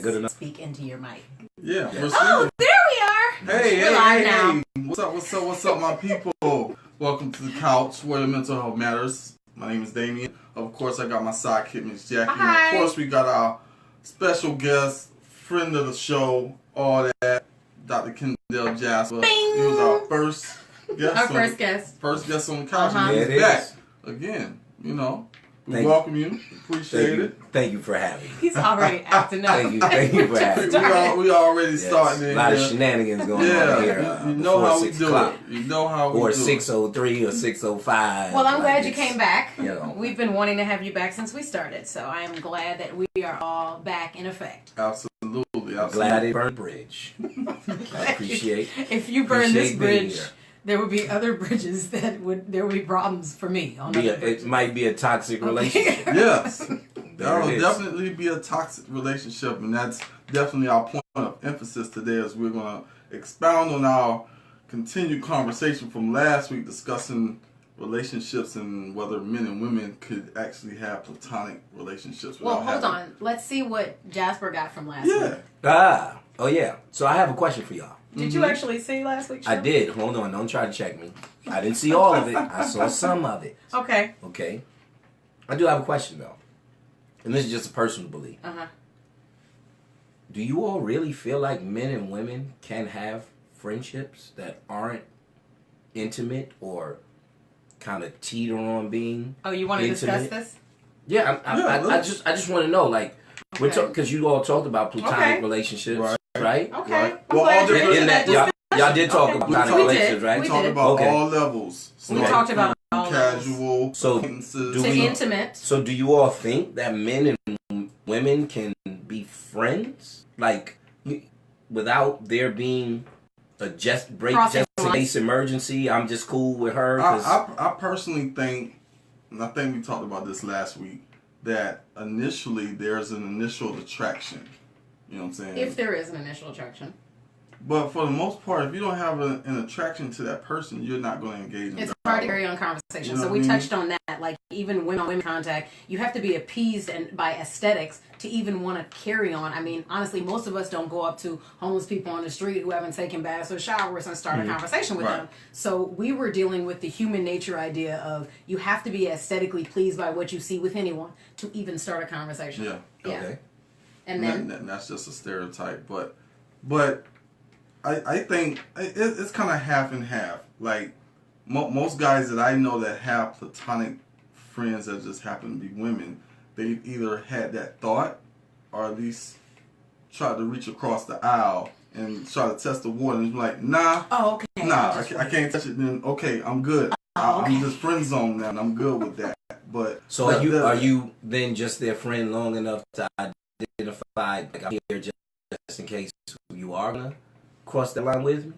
Good enough. Speak into your mic. Yeah. Oh, there we are. Hey. What's up, my people? Welcome to the couch where the mental health matters. My name is Damien. Of course, I got my sidekick, Miss Jackie. Hi. And of course, we got our special guest, friend of the show, all that, Dr. Kendell Jasper. Bing. He was our first guest. Our first guest. First guest on the couch. Uh-huh. And Yeah, he's it back is. again. You know, we Thank welcome you. Appreciate it. Thank you for having me. He's already acting up. Thank you for having me. We already Yes. starting A in lot of here. shenanigans going Yeah, on here. you know how we 6 do o'clock. it. You know how we Or do 6:03 or 6:05. Well, I'm like glad you it's, came back. You know. We've been wanting to have you back since we started, so I am glad that we are all back in effect. it. Absolutely. Glad it burned the bridge. I appreciate. If you burn this appreciate being bridge, here. there would be other bridges there would be problems for me on other bridges. It might be a toxic relationship. Yes. There That'll it is. definitely be a toxic relationship, and that's definitely our point of emphasis today as we're going to expound on our continued conversation from last week discussing relationships and whether men and women could actually have platonic relationships. Well, without hold having- on. Let's see what Jasper got from last Yeah. week. Oh yeah. So I have a question for y'all. Did you actually see last week's show? I did. Hold on. Don't try to check me. I didn't see all of it. I saw some of it. Okay. Okay. I do have a question though. And this is just a personal belief. Uh-huh. Do you all really feel like men and women can have friendships that aren't intimate or kind of teeter on being? Oh, you want to discuss intimate? this? Yeah, I just want to know, like, we're Okay. because you all talked about platonic Okay. relationships, Right. right? Okay. Right. I'm Well, glad all you're different- into In that, that y'all did talk Okay. about We platonic did. relationships, right? We We talked did. about Okay. all levels. We So, talked about all casual, So, acquaintances. do to we- intimate. So, do you all think that men and women can be friends, like, without there being a just Crossing in lines. case emergency? I'm just cool with her. 'cause- I personally think, and I think we talked about this last week, that initially there's an initial attraction. You know what I'm saying? If there is an initial attraction. But for the most part, if you don't have an attraction to that person, you're not going to engage in It's dialogue. hard to carry on conversation. You know So what we I mean? touched on that. Like even women contact, you have to be appeased and by aesthetics to even want to carry on. I mean, honestly, most of us don't go up to homeless people on the street who haven't taken baths or showers and start a conversation with Right. them. So we were dealing with the human nature idea of you have to be aesthetically pleased by what you see with anyone to even start a conversation. Yeah. Okay. And then That's just a stereotype. But I think it's kind of half and half. Like most guys that I know that have platonic friends that just happen to be women, they either had that thought or at least tried to reach across the aisle and try to test the water and be like, nah, oh, okay. nah, I can't touch it. Then okay, I'm good. Oh, okay. I'm just friend zone now, and I'm good with that. But So are you then just their friend long enough to identify, like, I'm here just in case you are gonna cross that line with me?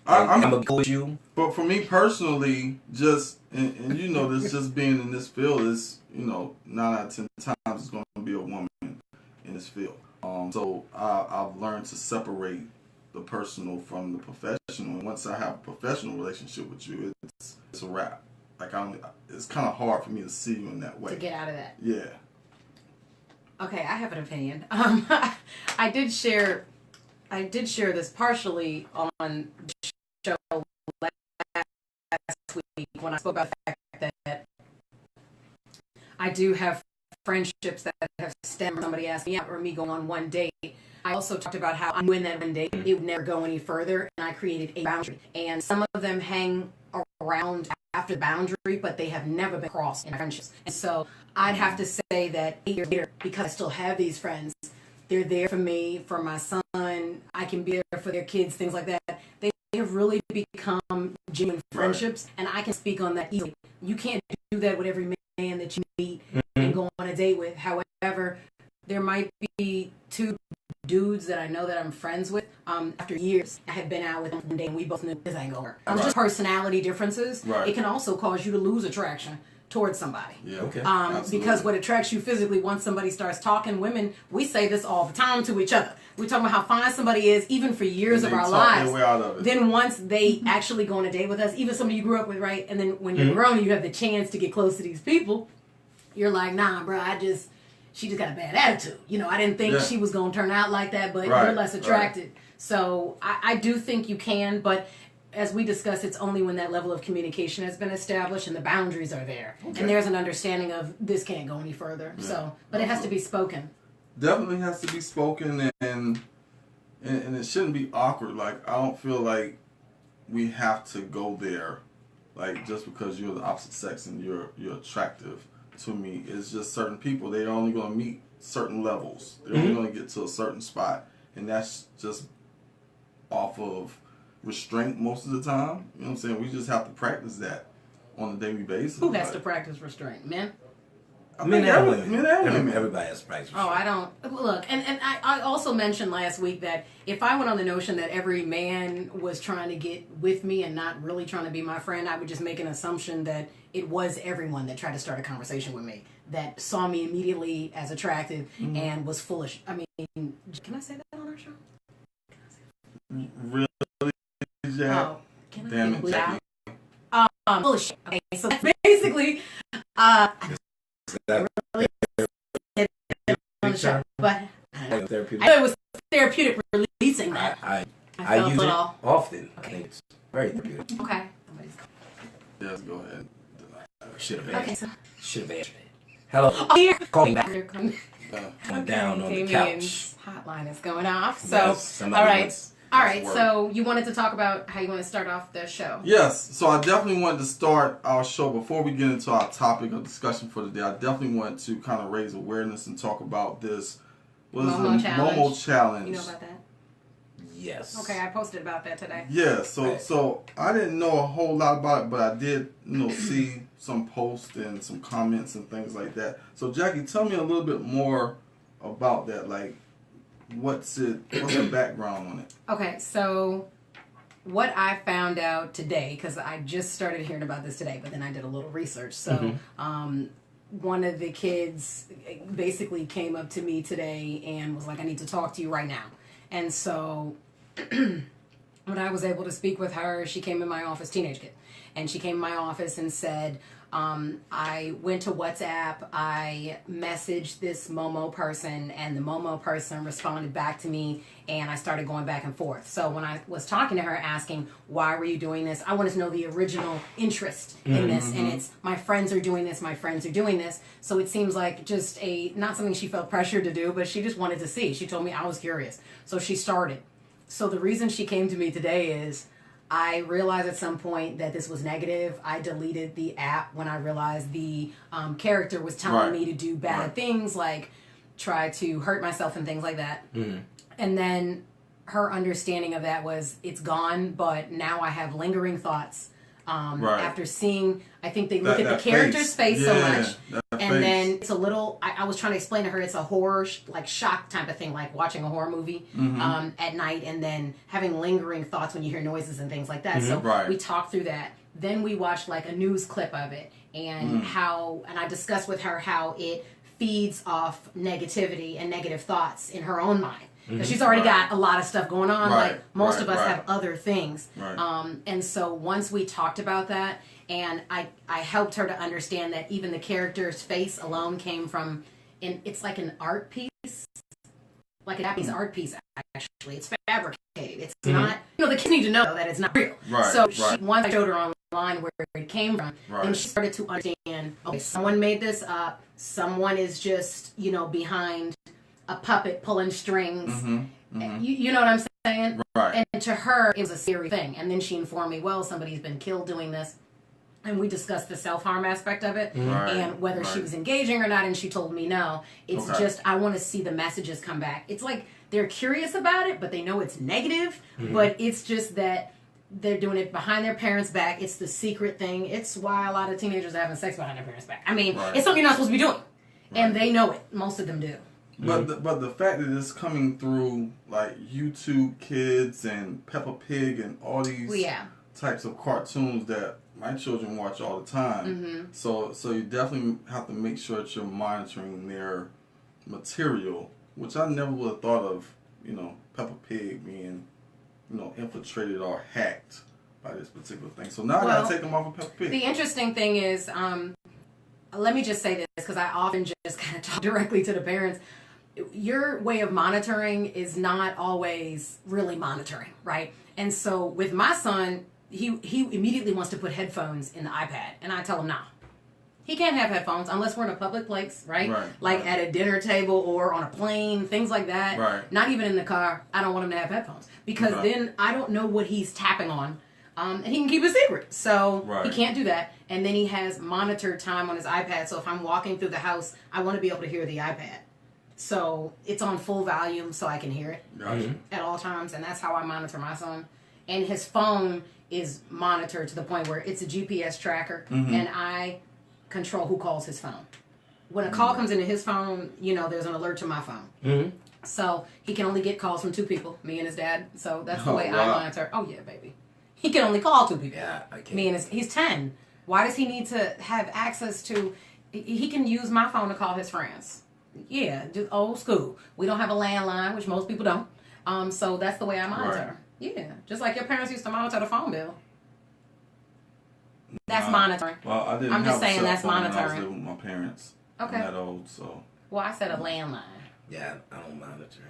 I'm gonna go with you. But for me personally, just and you know this, just being in this field is 9 out of 10 times it's going to be a woman in this field. So I've learned to separate the personal from the professional. And once I have a professional relationship with you, it's a wrap. Like it's kind of hard for me to see you in that way. To get out of that. Yeah. Okay, I have an opinion. I did share this partially on the show last week when I spoke about the fact that I do have friendships that have stemmed from somebody asking me out or me going on one date. I also talked about how I knew in that one date it would never go any further, and I created a boundary. And some of them hang around after the boundary, but they have never been crossed in friendships. And so I'd have to say that 8 years later, because I still have these friends, they're there for me, for my son. I can be there for their kids, things like that. They have really become genuine friendships, and I can speak on that easily. You can't do that with every man that you meet and go on a date with. However, there might be 2 dudes that I know that I'm friends with. After years, I had been out with them one day, and we both knew this ain't gonna work. Just personality differences. Right. It can also cause you to lose attraction towards somebody. Yeah. Okay. Absolutely. Because what attracts you physically, once somebody starts talking, women, we say this all the time to each other. We talk about how fine somebody is, even for years And of they our talk lives. their way out of it. Then once they actually go on a date with us, even somebody you grew up with, right? And then when you're grown and you have the chance to get close to these people, you're like, nah, bro, she just got a bad attitude. You know, I didn't think she was going to turn out like that, but you're less attracted. Right. So I do think you can, but as we discussed, it's only when that level of communication has been established and the boundaries are there. Okay. And there's an understanding of this can't go any further. Yeah. So, but it has to be spoken. Definitely has to be spoken, and it shouldn't be awkward. Like, I don't feel like we have to go there, like, just because you're the opposite sex and you're attractive to me. It's just certain people, they're only going to meet certain levels. They're only going to get to a certain spot, and that's just off of restraint most of the time. You know what I'm saying? We just have to practice that on a daily basis. Who has to practice restraint? Men? Men and women. Everybody has to practice restraint. Oh, I don't. Look, and I also mentioned last week that if I went on the notion that every man was trying to get with me and not really trying to be my friend, I would just make an assumption that it was everyone that tried to start a conversation with me, that saw me immediately as attractive and was foolish. I mean, can I say that on our show? Really? Oh, can Damn it, Jackie. Bullshit. Okay, so basically, really on the show, but I know it was therapeutic releasing that. I use it often. Okay. I think it's very therapeutic. Okay. Yes, go ahead. Should have answered. Should have answered it. Hello. Oh, here. Call me back. Went down on the couch. Hotline is going off. So, all right. All right, so you wanted to talk about how you want to start off the show. Yes, so I definitely wanted to start our show, before we get into our topic of discussion for today, I definitely want to kind of raise awareness and talk about this. What is the Momo Challenge? You know about that? Yes. Okay, I posted about that today. Yeah, so I didn't know a whole lot about it, but I did, see some posts and some comments and things like that. So Jackie, tell me a little bit more about that, like, what's the background on it? Okay, so what I found out today, because I just started hearing about this today, but then I did a little research. So one of the kids basically came up to me today and was like, I need to talk to you right now. And so when I was able to speak with her, she came in my office, teenage kid, and she came in my office and said, I went to WhatsApp, I messaged this Momo person, and the Momo person responded back to me, and I started going back and forth. So when I was talking to her asking, why were you doing this? I wanted to know the original interest in this, and it's, my friends are doing this, my friends are doing this. So it seems like just not something she felt pressured to do, but she just wanted to see. She told me I was curious. So she started. So the reason she came to me today is, I realized at some point that this was negative. I deleted the app when I realized the character was telling me to do bad things, like try to hurt myself and things like that. And then her understanding of that was, it's gone, but now I have lingering thoughts. After seeing, I think they look at the character's face so much. And then it's a little, I was trying to explain to her, it's a horror, like shock type of thing, like watching a horror movie at night and then having lingering thoughts when you hear noises and things like that. So we talked through that. Then we watched like a news clip of it and and I discussed with her how it feeds off negativity and negative thoughts in her own mind. Because she's already got a lot of stuff going on, like most of us have other things. And so once we talked about that, and I helped her to understand that even the character's face alone came from, it's like an art piece, like a Japanese art piece, actually. It's fabricated. It's not, the kids need to know that it's not real. So once I showed her online where it came from, then she started to understand, okay, someone made this up, someone is just, behind a puppet pulling strings. You know what I'm saying? And to her, it was a scary thing. And then she informed me, well, somebody's been killed doing this. And we discussed the self-harm aspect of it and whether she was engaging or not. And she told me no. It's just, I want to see the messages come back. It's like they're curious about it, but they know it's negative. But it's just that they're doing it behind their parents' back. It's the secret thing. It's why a lot of teenagers are having sex behind their parents' back. I mean, it's something you're not supposed to be doing. And they know it. Most of them do. But the fact that it's coming through like YouTube Kids and Peppa Pig and all these types of cartoons that my children watch all the time. So you definitely have to make sure that you're monitoring their material, which I never would have thought of, Peppa Pig being, infiltrated or hacked by this particular thing. So now I gotta take them off of Peppa Pig. The interesting thing is, let me just say this, because I often just kind of talk directly to the parents. Your way of monitoring is not always really monitoring, right? And so with my son, he immediately wants to put headphones in the iPad, and I tell him, nah. He can't have headphones unless we're in a public place, right? Like at a dinner table or on a plane, things like that. Right. Not even in the car. I don't want him to have headphones because then I don't know what he's tapping on. And he can keep a secret. So he can't do that. And then he has monitored time on his iPad. So if I'm walking through the house, I want to be able to hear the iPad. So it's on full volume so I can hear it at all times. And that's how I monitor my son. And his phone is monitored to the point where it's a GPS tracker. And I control who calls his phone. When a call comes into his phone, you know, there's an alert to my phone. So he can only get calls from two people, me and his dad. So that's the way I monitor. Oh, yeah, baby. He can only call two people. Yeah, I can't. Me and he's 10. Why does he need to have access to... He can use my phone to call his friends. Yeah, just old school. We don't have a landline, which most people don't. So that's the way I monitor. Yeah, just like your parents used to monitor the phone bill. That's monitoring. Well, I didn't. I'm just saying that's phone when I was monitoring. living with my parents. Okay. I'm that old, so. Well, I said a landline. Yeah, I don't monitor.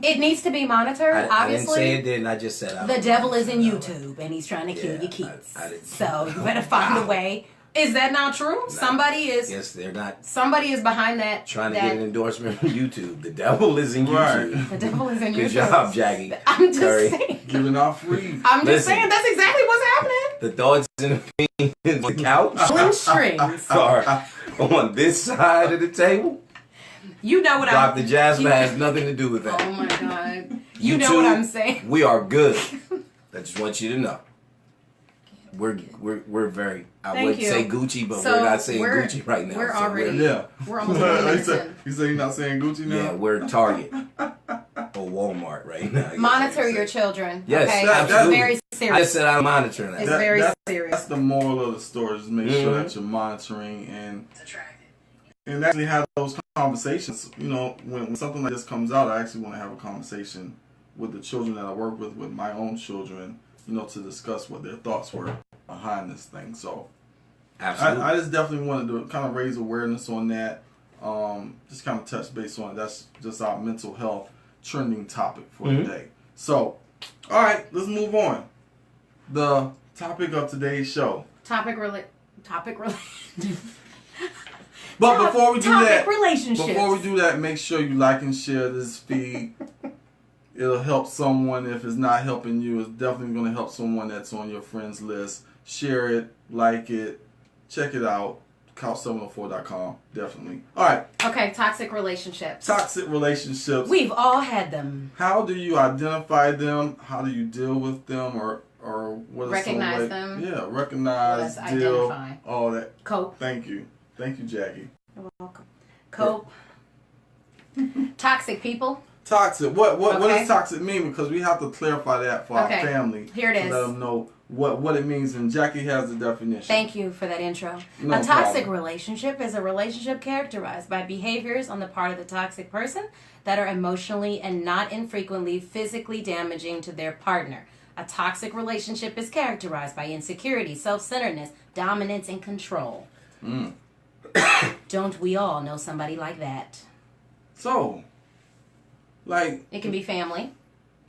It needs to be monitored, obviously. I didn't say it didn't. I just said I the devil is in YouTube, and he's trying to kill your kids. So you better find a way. Is that not true? No. Somebody is. Yes, they're not. Somebody is behind that. Trying to get an endorsement from YouTube. The devil is in YouTube. The devil is in YouTube. Good job, Jackie. I'm just saying. Giving out free. I'm just saying that's exactly what's happening. The thoughts and opinions on the couch Pulling strings are on this side of the table. You know what Dr. Jasper has nothing to do with that. Oh my God. You know what I'm saying. We are good. I just want you to know. We're very. I would say Gucci, but we're not saying Gucci right now. We're already. We're almost. You say you're not saying Gucci now? Yeah, we're Target or Walmart right now. Monitor your children. Yes, okay? absolutely. It's very serious. I just said I'm monitoring that. It's very serious. That's the moral of the story. Just make sure that you're monitoring and actually have those conversations. You know, when something like this comes out, I actually want to have a conversation with the children that I work with my own children. You know, to discuss what their thoughts were behind this thing. So, absolutely, I just definitely wanted to kind of raise awareness on that. Just kind of touch base on it. That's just our mental health trending topic for today. So, all right, let's move on. The topic of today's show. Topic But before we do that, make sure you like and share this feed. It'll help someone. If it's not helping you, it's definitely going to help someone that's on your friends list. Share it, like it, check it out. Couch704.com, definitely. All right. Okay, toxic relationships. Toxic relationships. We've all had them. How do you identify them? How do you deal with them? Or what is recognize them? Yeah, recognize, deal, identify. all that. Cope. Thank you, Jackie. You're welcome. Cope. Toxic people. Toxic. What does toxic mean? Because we have to clarify that for our family. Here it is. To let them know what it means. And Jackie has the definition. Thank you for that intro. A toxic relationship is a relationship characterized by behaviors on the part of the toxic person that are emotionally and not infrequently physically damaging to their partner. A toxic relationship is characterized by insecurity, self-centeredness, dominance, and control. Don't we all know somebody like that? So, like... It can be family.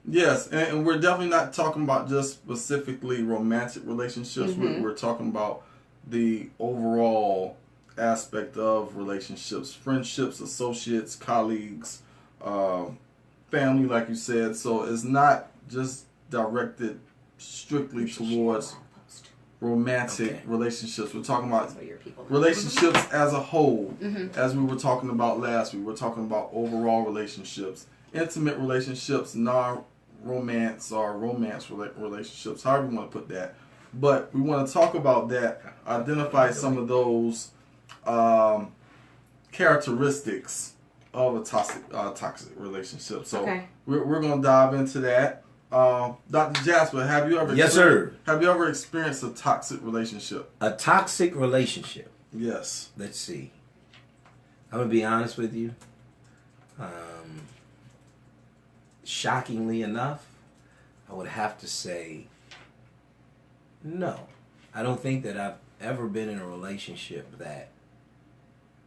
Yes, and we're definitely not talking about just specifically romantic relationships. We're talking about the overall aspect of relationships, friendships, associates, colleagues, family, like you said. So it's not just directed strictly towards romantic relationships. We're talking about relationships as a whole. As we were talking about last week, we're talking about overall relationships, intimate relationships, non-romance or romance relationships, however you want to put that. But we want to talk about that, identify some of those characteristics of a toxic relationship. So we're going to dive into that. Dr. Jasper, have you ever have you ever experienced a toxic relationship? A toxic relationship? Yes. Let's see. I'm going to be honest with you. Shockingly enough, I would have to say no. I don't think that I've ever been in a relationship that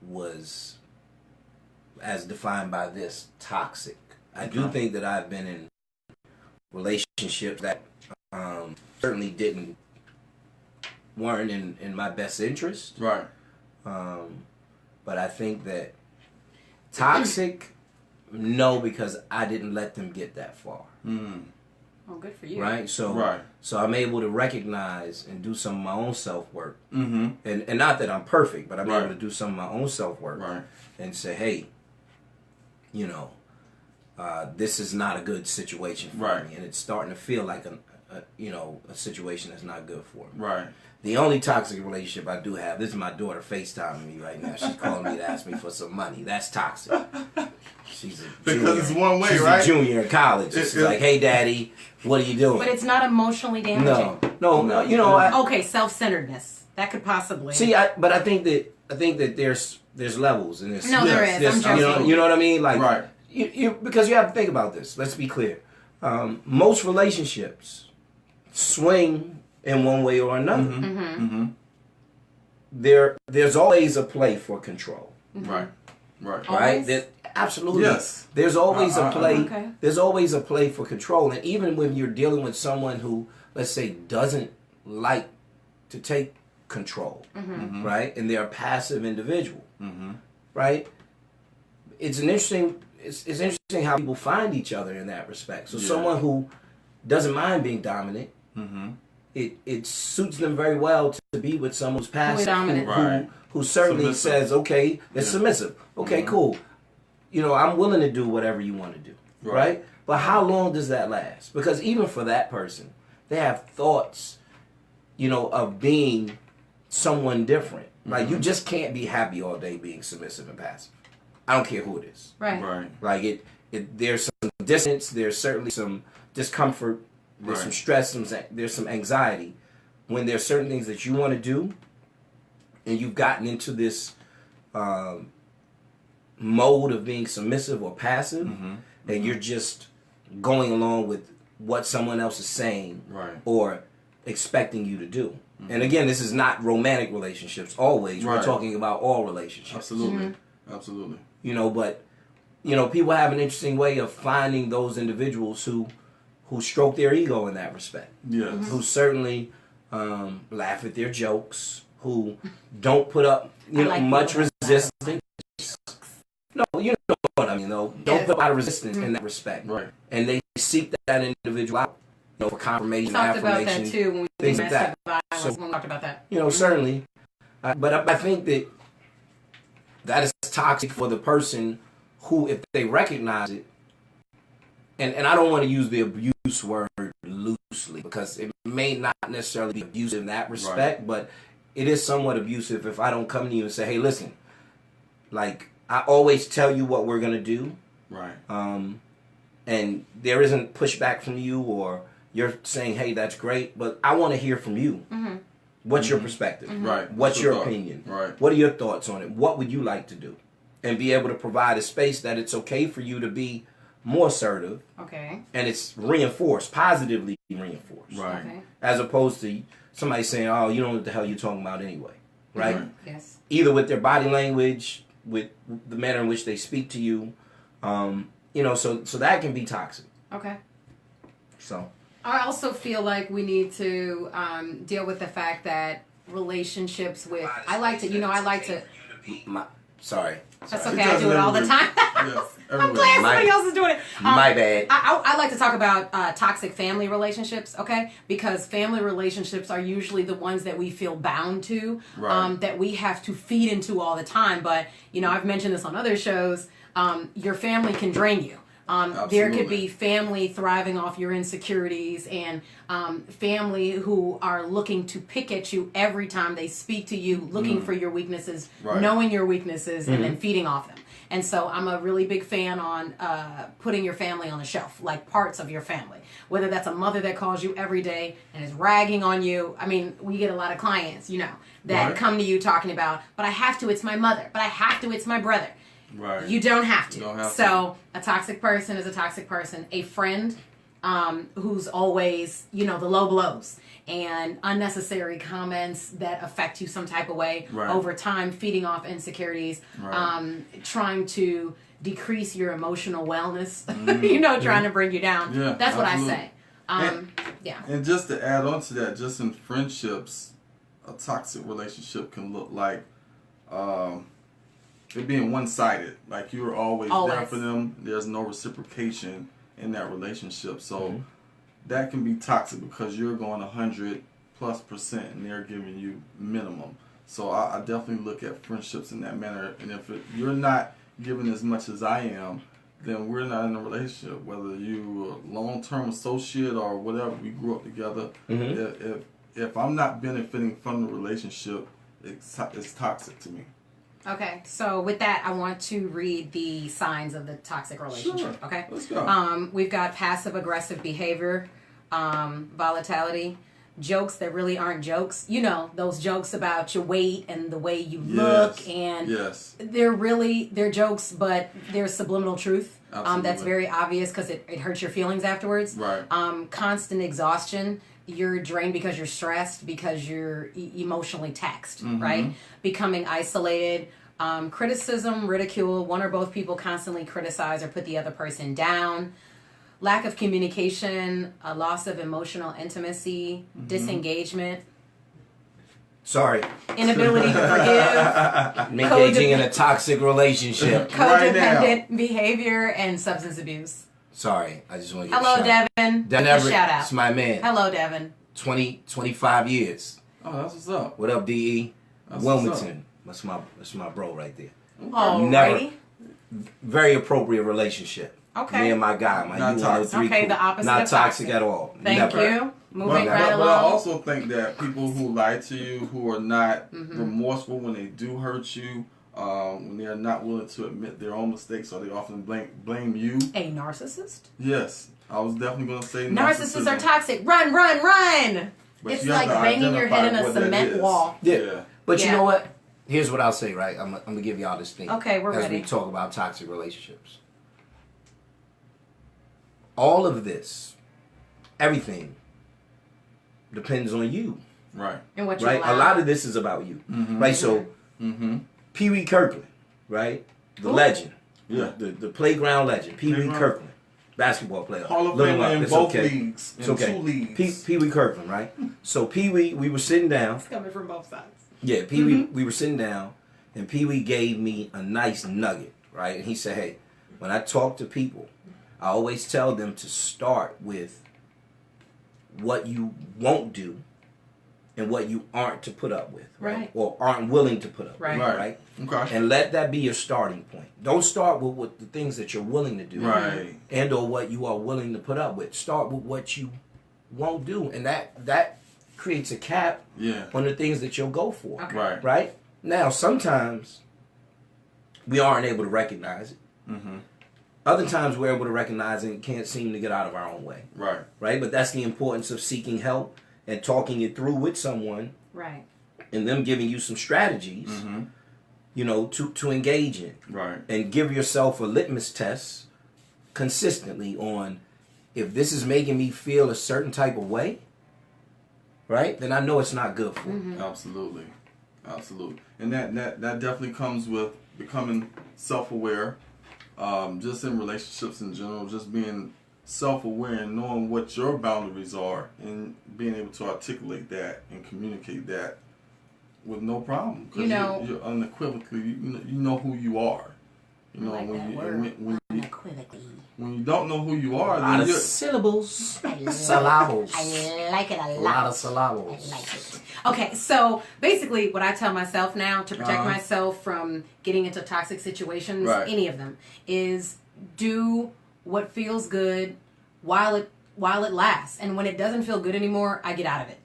was, as defined by this, toxic. I do think that I've been in relationships that certainly weren't in my best interest. Right. But I think that toxic, no, because I didn't let them get that far. Oh, good for you. Right? So I'm able to recognize and do some of my own self-work. And not that I'm perfect, but I'm able to do some of my own self-work. And say, hey, you know, this is not a good situation for me. And it's starting to feel like a situation that's not good for me. The only toxic relationship I do have, this is my daughter FaceTiming me right now. She's calling me to ask me for some money. That's toxic. She's a junior. Because it's one way, she's right? a junior in college. She's like, hey, Daddy, what are you doing? But it's not emotionally damaging. No. You know, okay, self-centeredness. That could possibly. See, but I think that there's levels in this. No, there is. I'm joking. You know what I mean? Like, because you have to think about this. Let's be clear. Most relationships swing in one way or another. There's always a play for control. Right. Absolutely. Yes. There's always a play. Okay. There's always a play for control, and even when you're dealing with someone who, let's say, doesn't like to take control, right? And they're a passive individual, right? It's interesting how people find each other in that respect. So someone who doesn't mind being dominant, it suits them very well to be with someone who's passive, who certainly submissive. Says, okay, they're submissive. Okay, cool. You know, I'm willing to do whatever you want to do, right? But how long does that last? Because even for that person, they have thoughts, you know, of being someone different. Like, you just can't be happy all day being submissive and passive. I don't care who it is. Right. Like, there's some distance, there's certainly some discomfort, there's some stress, there's some anxiety. When there's certain things that you want to do, and you've gotten into this mode of being submissive or passive, and you're just going along with what someone else is saying or expecting you to do. And again, this is not romantic relationships always. We're talking about all relationships. Absolutely. You know, but, you know, people have an interesting way of finding those individuals who stroke their ego in that respect. Yes. Who certainly laugh at their jokes, who don't put up much resistance. No, you know what I mean, though. Don't put a lot of resistance in that respect. And they seek that individual out, you know, for confirmation, affirmation. We talked about that too when we things like that. When we talked about that. You know, certainly. But I think that is toxic for the person who, if they recognize it, and I don't want to use the abuse word loosely because it may not necessarily be abusive in that respect, but it is somewhat abusive if I don't come to you and say, hey, listen, like, I always tell you what we're going to do. And there isn't pushback from you or you're saying, hey, that's great, but I want to hear from you. What's your perspective? What's your opinion? What are your thoughts on it? What would you like to do? And be able to provide a space that it's okay for you to be more assertive. And it's reinforced, positively reinforced. As opposed to somebody saying, oh, you don't know what the hell you're talking about anyway. Yes. Either with their body language, with the manner in which they speak to you. You know, so that can be toxic. So I also feel like we need to deal with the fact that relationships with sorry. That's okay. I do it all the time. I'm glad somebody else is doing it. My bad. I like to talk about toxic family relationships, okay? Because family relationships are usually the ones that we feel bound to, that we have to feed into all the time. But, you know, I've mentioned this on other shows. Your family can drain you. There could be family thriving off your insecurities and family who are looking to pick at you every time they speak to you, looking for your weaknesses, knowing your weaknesses, and then feeding off them. And so I'm a really big fan on putting your family on the shelf, like parts of your family. Whether that's a mother that calls you every day and is ragging on you. I mean, we get a lot of clients, you know, that come to you talking about, but I have to, it's my mother. But I have to, it's my brother. You don't have to. A toxic person is a toxic person. A friend who's always, the low blows and unnecessary comments that affect you some type of way over time, feeding off insecurities, trying to decrease your emotional wellness, trying to bring you down. Yeah, that's what absolutely. I say. And just to add on to that, just in friendships, a toxic relationship can look like it being one-sided. Like you're always there for them. There's no reciprocation in that relationship. So that can be toxic because you're going 100+% and they're giving you minimum. So I definitely look at friendships in that manner. And if you're not giving as much as I am, then we're not in a relationship. Whether you're a long-term associate or whatever, we grew up together. If I'm not benefiting from the relationship, it's toxic to me. Okay, so with that, I want to read the signs of the toxic relationship. Sure. Okay, let's go. We've got passive-aggressive behavior, volatility, jokes that really aren't jokes. Those jokes about your weight and the way you look, and they're jokes, but there's subliminal truth. That's very obvious because it hurts your feelings afterwards. Right. Constant exhaustion. You're drained because you're stressed, because you're emotionally taxed, right? Becoming isolated, criticism, ridicule, one or both people constantly criticize or put the other person down, lack of communication, a loss of emotional intimacy, disengagement. Sorry. Inability to forgive. Engaging in a toxic relationship. Codependent behavior and substance abuse. Sorry, I just want to give Hello, a shout Devin. Devin Everett, shout out. it's my man. Hello, Devin. 25 years. Oh, that's what's up. What up, DE? That's Wilmington. That's my bro right there. Oh, Never. Very appropriate relationship. Okay. Me and my guy, my Not U103 toxic. Okay, crew. the opposite Not of toxic toxic. at all. Thank Never. you. Moving right But I along. also think that people who lie to you, who are not remorseful when they do hurt you, when they are not willing to admit their own mistakes, or they often blame you. A narcissist? Yes, I was definitely going to say narcissists are toxic. Run, run, run! But It's you have like to banging your head in identify a what that cement is. wall. Yeah. But you Yeah. know what? Here's what I'll say, right? I'm going to give y'all this thing. Okay, we're as ready. we talk about toxic relationships. All of this, everything, depends on you. Right. And what you Right? allow. A lot of this is about you. Right? So, Pee Wee Kirkland, right? The legend. Yeah. The playground legend. Pee Wee Playground. Kirkland. Basketball player. Hall of Look him Famer up. in It's both okay. leagues. It's In okay. 2 leagues. Pee Wee Kirkland, right? So Pee Wee, we were sitting down. It's coming from both sides. Yeah, Pee Wee, we were sitting down, and Pee Wee gave me a nice nugget, right? And he said, hey, when I talk to people, I always tell them to start with what you won't do and what you aren't to put up with, right? Or aren't willing to put up with, right? Okay. And let that be your starting point. Don't start with the things that you're willing to do, Right. and or what you are willing to put up with. Start with what you won't do, and that creates a cap on the things that you'll go for. Okay. Right? Now, sometimes we aren't able to recognize it. Other times we're able to recognize it and can't seem to get out of our own way. Right? But that's the importance of seeking help and talking it through with someone. Right. And them giving you some strategies, to engage in. Right. And give yourself a litmus test consistently on if this is making me feel a certain type of way, right? Then I know it's not good for me. Absolutely. And that definitely comes with becoming self-aware, just in relationships in general, just being self-aware and knowing what your boundaries are and being able to articulate that and communicate that with no problem. Because you're unequivocally, you know who you are. You know, I like when that you word. unequivocally. When you don't know who you are, A lot then of you're syllables. Syllables. I like it a A lot of syllables. I like it. Okay, so basically what I tell myself now to protect myself from getting into toxic situations, any of them, is do what feels good while it lasts. And when it doesn't feel good anymore, I get out of it.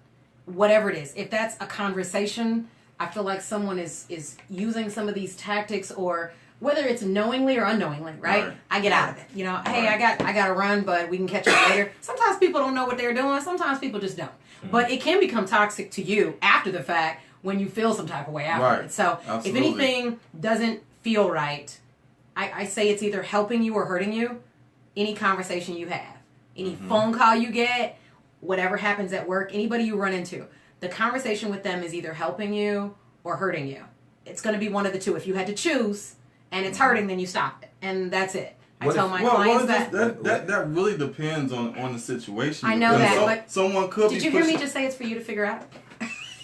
Whatever it is. If that's a conversation, I feel like someone is using some of these tactics, or whether it's knowingly or unknowingly, right? I get out of it. Hey, I got to run, but we can catch up later. Sometimes people don't know what they're doing. Sometimes people just don't. But it can become toxic to you after the fact when you feel some type of way afterwards. So if anything doesn't feel right, I say it's either helping you or hurting you. Any conversation you have, any phone call you get, whatever happens at work, anybody you run into, the conversation with them is either helping you or hurting you. It's going to be one of the two. If you had to choose and it's hurting, then you stop it. And that's it. I tell my clients that really depends on the situation. I know that, but someone could. Did you hear me just say it's for you to figure out?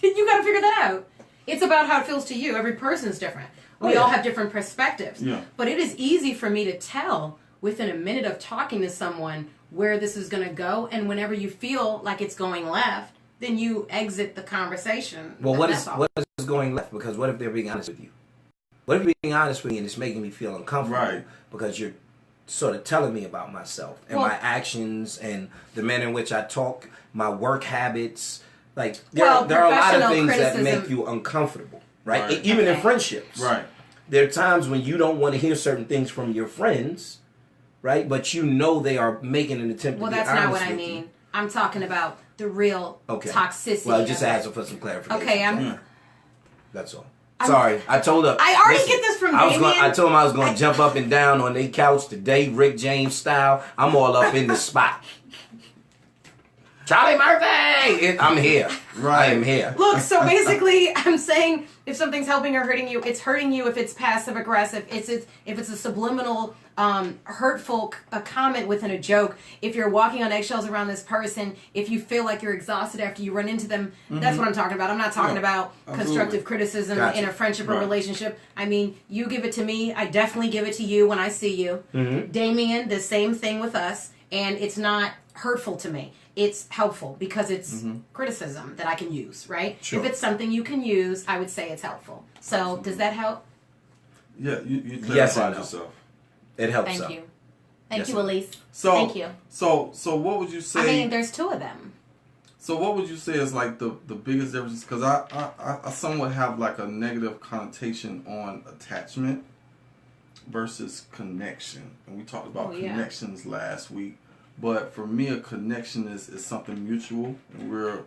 You got to figure that out. It's about how it feels to you. Every person's different. We all have different perspectives. Yeah. But it is easy for me to tell within a minute of talking to someone where this is going to go, and whenever you feel like it's going left, then you exit the conversation. Well, what is going left? Because what if they're being honest with you? What if you're being honest with me and it's making me feel uncomfortable? Right. Because you're sort of telling me about myself and my actions and the manner in which I talk, my work habits. Like there are a lot of things that make you uncomfortable, right? Even in friendships. Right. There are times when you don't want to hear certain things from your friends, right? But you know they are making an attempt to be honest with you. Well, that's not what I mean. I'm talking about the real toxicity. Well, just asking for some clarification. Okay, that's all. Sorry, I told her. I already get this from Damien. I told him I was going to jump up and down on their couch today, Rick James style. I'm all up in the spot. Charlie Murphy! I'm here. Right. I am here. Look, so basically, I'm saying if something's helping or hurting you, it's hurting you if it's passive aggressive. If it's a subliminal, hurtful comment within a joke. If you're walking on eggshells around this person, if you feel like you're exhausted after you run into them, that's what I'm talking about. I'm not talking about constructive criticism in a friendship or relationship. I mean, you give it to me, I definitely give it to you when I see you. Damien, the same thing with us, and it's not hurtful to me. It's helpful because it's criticism that I can use, right? Sure. If it's something you can use, I would say it's helpful. So, does that help? Yeah, you clarified yourself. It helps. Thank you. Thank you, Elise. Thank you. So what would you say? I mean, there's two of them. So what would you say is like the biggest difference? Because I somewhat have like a negative connotation on attachment versus connection. And we talked about connections last week. But for me, a connection is something mutual, and we're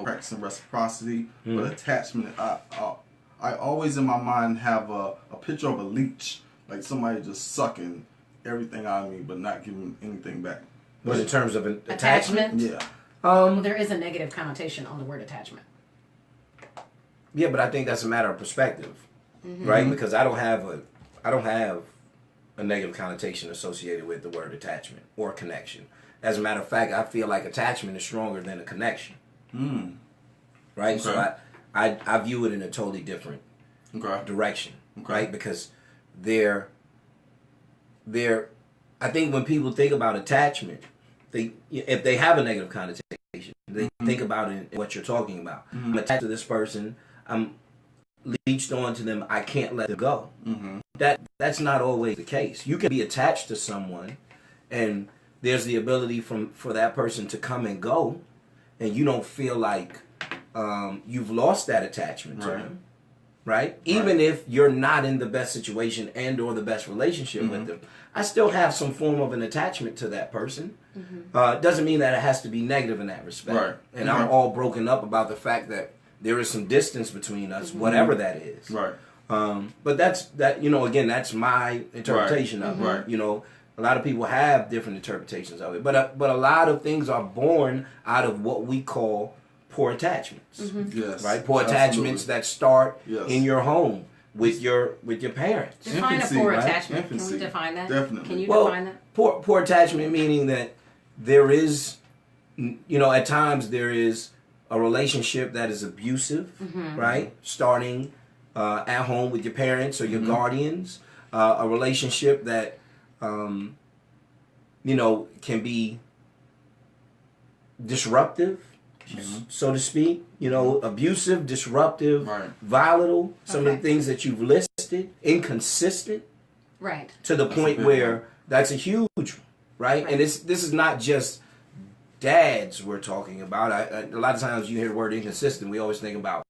practicing reciprocity. But attachment, I always in my mind have a picture of a leech, like somebody just sucking everything out of me, but not giving anything back. But in terms of an attachment, well, there is a negative connotation on the word attachment. Yeah, but I think that's a matter of perspective, right? Because I don't have a negative connotation associated with the word attachment or connection. As a matter of fact, I feel like attachment is stronger than a connection. Right? Okay. So I view it in a totally different direction. Right? Because I think when people think about attachment, if they have a negative connotation, they think about it in what you're talking about. I'm attached to this person. I'm leached onto them. I can't let them go. That's not always the case. You can be attached to someone, and there's the ability for that person to come and go, and you don't feel like you've lost that attachment to them, right? Even if you're not in the best situation and or the best relationship with them, I still have some form of an attachment to that person. Doesn't mean that it has to be negative in that respect. And I'm all broken up about the fact that there is some distance between us, whatever that is. But that's again, that's my interpretation of it. A lot of people have different interpretations of it, but a lot of things are born out of what we call poor attachments. Right? Poor attachments that start in your home with your parents. Define a poor attachment. Can we define that? Definitely. Can you define that? Poor attachment meaning that there is, at times there is a relationship that is abusive, right? Starting at home with your parents or your guardians. A relationship that, can be disruptive, so to speak. Abusive, disruptive, volatile. Some of the things that you've listed, inconsistent. Right. To the point where that's a huge one, right? And this is not just dads we're talking about. A lot of times you hear the word inconsistent, we always think about,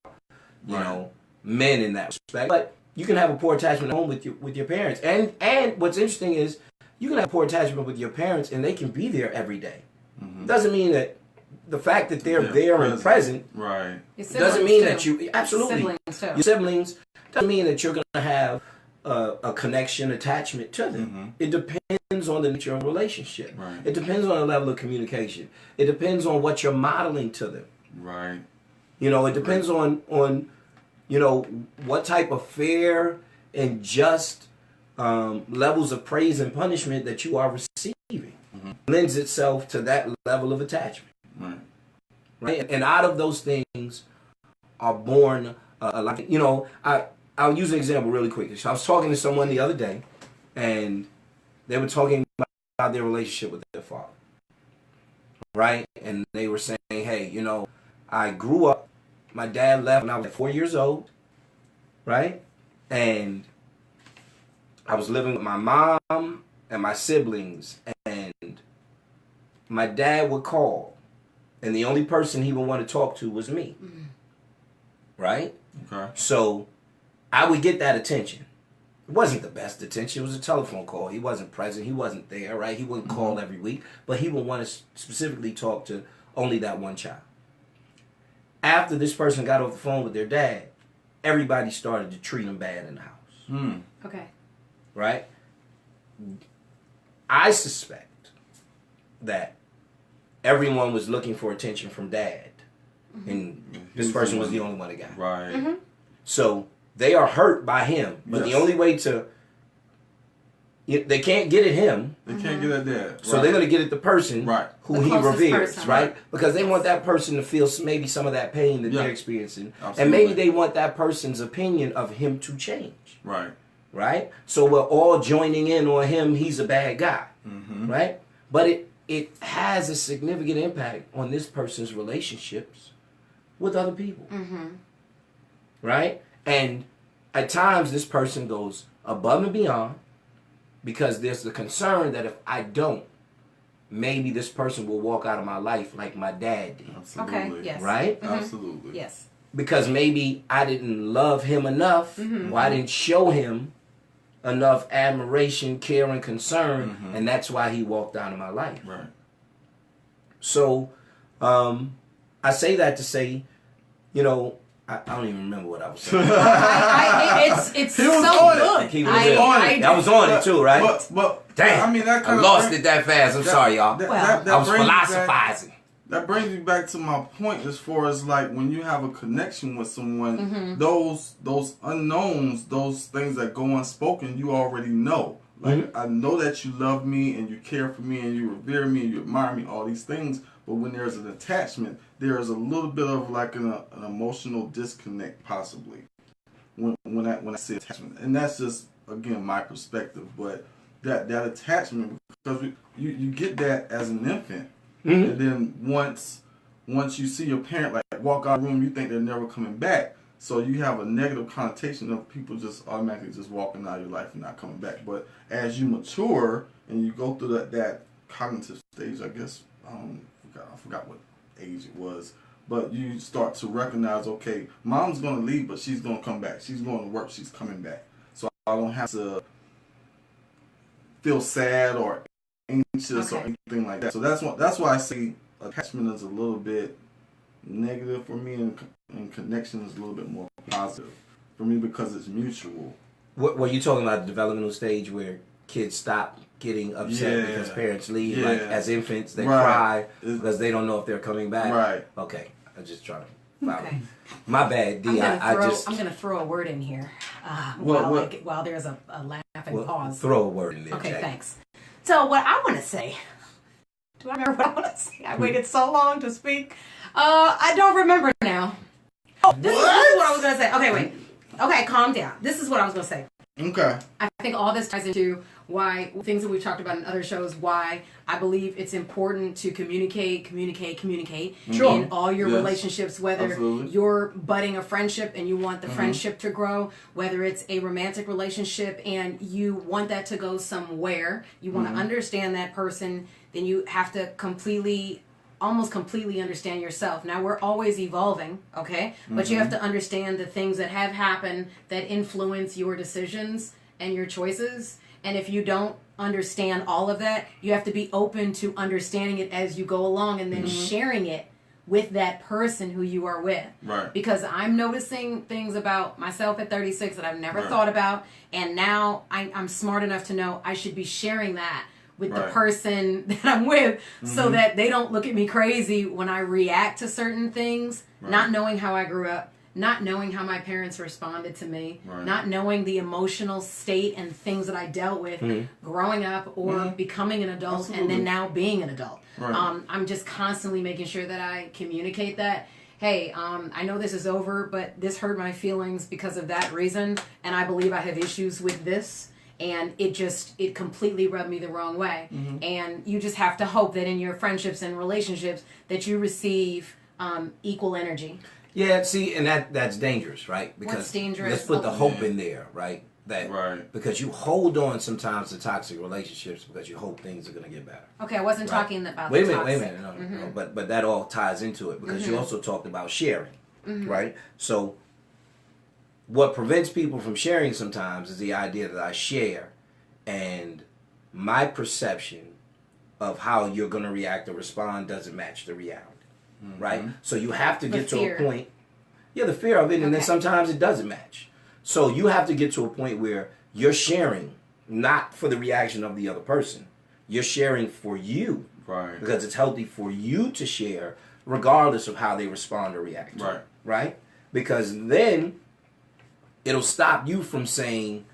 men in that respect. But you can have a poor attachment at home with your parents. And what's interesting is you can have a poor attachment with your parents and they can be there every day. Doesn't mean that the fact that they're there and present doesn't mean that you... Absolutely. Your siblings doesn't mean that you're going to have a connection, attachment to them. It depends on the nature of the relationship. Right. It depends on the level of communication. It depends on what you're modeling to them. Right. You know, it depends on you know, what type of fair and just levels of praise and punishment that you are receiving. Lends itself to that level of attachment. Right. And out of those things are born you know, I'll use an example really quickly. So I was talking to someone the other day, and they were talking about their relationship with their father. Right? And they were saying, hey, you know, I grew up, my dad left when I was 4 years old, right? And I was living with my mom and my siblings, and my dad would call, and the only person he would want to talk to was me. Right? Okay. So I would get that attention. It wasn't the best attention. It was a telephone call. He wasn't present. He wasn't there, right? He wouldn't call every week, but he would want to specifically talk to only that one child. After this person got off the phone with their dad, everybody started to treat him bad in the house. Okay. Right? I suspect that everyone was looking for attention from dad. And this person was the only one that got it. Right. So they are hurt by him. But the only way to... They can't get at him. They can't get at that. So they're going to get at the person who he reveres, person. right? Because they want that person to feel maybe some of that pain that they're experiencing. Absolutely. And maybe they want that person's opinion of him to change. Right. Right? So we're all joining in on him, he's a bad guy. Right? But it has a significant impact on this person's relationships with other people. Right? And at times this person goes above and beyond because there's the concern that if I don't, maybe this person will walk out of my life like my dad did. Absolutely. Okay, yes. Right? Absolutely. Yes. Because maybe I didn't love him enough, or I didn't show him enough admiration, care, and concern, and that's why he walked out of my life. Right. So, I say that to say, you know, I don't even remember what I was saying. It's He was so on it. good. He was on it. I was on it too, right? But Damn, I mean, that I kind lost it that fast. I'm sorry, y'all. That I was brings me back- philosophizing. That brings me back to my point as far as like when you have a connection with someone, those unknowns, those things that go unspoken, you already know. Like I know that you love me and you care for me and you revere me and you admire me, all these things. But when there's an attachment, there is a little bit of like an emotional disconnect possibly. When I say attachment, and that's just again my perspective. But that attachment, because you get that as an infant. And then once you see your parent like walk out of the room, you think they're never coming back. So you have a negative connotation of people just automatically just walking out of your life and not coming back. But as you mature and you go through that cognitive stage, I guess I forgot what age it was, but you start to recognize, okay, mom's gonna leave, but she's gonna come back. She's going to work. She's coming back. So I don't have to feel sad or anxious or anything like that. So that's why I say attachment is a little bit negative for me, and connection is a little bit more positive for me because it's mutual. What were you talking about? The developmental stage where kids stop getting upset because parents leave, like as infants they cry because they don't know if they're coming back. Right. Okay, I'm just trying to follow. Okay. My bad, D. I'm gonna throw a word in here while there's a laughing pause. Throw a word in there. Okay, Jackie. thanks. So what I want to say. Do I remember what I want to say? I waited so long to speak. I don't remember now. Oh, this is what I was gonna say. Okay, wait. Okay, calm down. This is what I was gonna say. Okay. I think all this ties into why things that we've talked about in other shows, why I believe it's important to communicate in all your relationships, whether you're budding a friendship and you want the friendship to grow, whether it's a romantic relationship and you want that to go somewhere, you want to understand that person, then you have to almost completely understand yourself. Now, we're always evolving, okay? But you have to understand the things that have happened that influence your decisions and your choices. And if you don't understand all of that, you have to be open to understanding it as you go along and then sharing it with that person who you are with. Right. Because I'm noticing things about myself at 36 that I've never Right. thought about. And now I'm smart enough to know I should be sharing that with the Right. person that I'm with so that they don't look at me crazy when I react to certain things, Right. not knowing how I grew up, not knowing how my parents responded to me, Right. not knowing the emotional state and things that I dealt with growing up or becoming an adult and Absolutely. then now being an adult. Right. I'm just constantly making sure that I communicate that. Hey, I know this is over, but this hurt my feelings because of that reason, and I believe I have issues with this, and it completely rubbed me the wrong way. And you just have to hope that in your friendships and relationships that you receive equal energy. Yeah, see, and that's dangerous, right? Because What's dangerous? let's put the hope in there, right? That Right. because you hold on sometimes to toxic relationships because you hope things are going to get better. Okay, I wasn't Right. talking about Wait a the minute, toxic. no. But that all ties into it because you also talked about sharing, right? So what prevents people from sharing sometimes is the idea that I share and my perception of how you're going to react or respond doesn't match the reality, right? So you have to get to fear. a point, the fear of it, and then Okay. sometimes it doesn't match. So you have to get to a point where you're sharing not for the reaction of the other person. You're sharing for you Right. because it's healthy for you to share regardless of how they respond or react. Right. Right? Because then it'll stop you from saying,